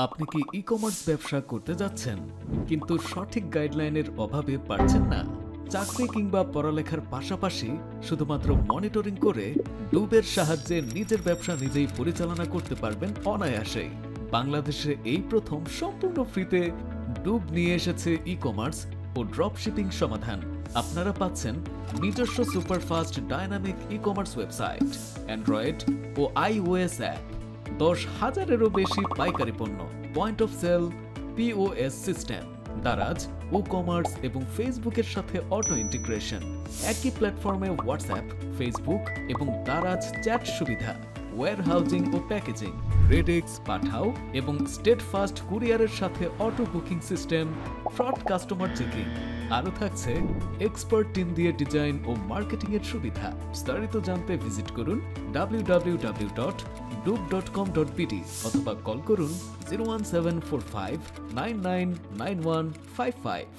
আপনি কি ই-কমার্স ব্যবসা করতে যাচ্ছেন কিন্তু সঠিক গাইডলাইনের অভাবে পারছেন না? চাকরি কিংবা পড়ালেখার পাশাপাশি শুধুমাত্র মনিটরিং করে ডুবের সাহায্যে নিজের ব্যবসা নিজেই পরিচালনা করতে পারবেন অনায়াসেই। বাংলাদেশে এই প্রথম সম্পূর্ণ ফ্রিতে ডুব নিয়ে এসেছে ই-কমার্স ও ড্রপশিপিং সমাধান। আপনারা পাচ্ছেন নিজস্ব superfast dynamic ecommerce website, Android ও iOS অ্যাপ, 10,000-এরও বেশি পাইকারি পণ্য, point of sale, POS system, Daraz, ecommerce এবং ফেসবুকের সাথে অটো ইন্টিগ্রেশন, একই প্ল্যাটফর্মে হোয়াটসঅ্যাপ, ফেসবুক এবং দারাজ চ্যাট সুবিধা, ওয়্যারহাউজিং ও প্যাকেজিং, রেডেক্স, পাঠাও এবং স্টেটফাস্ট কুরিয়ারের সাথে auto booking system, fraud customer checking. আরও থাকছে এক্সপার্ট টিম দিয়ে ডিজাইন ও মার্কেটিং এর সুবিধা। বিস্তারিত জানতে ভিজিট করুন www.dub.com.pd অথবা কল করুন 01745 999155।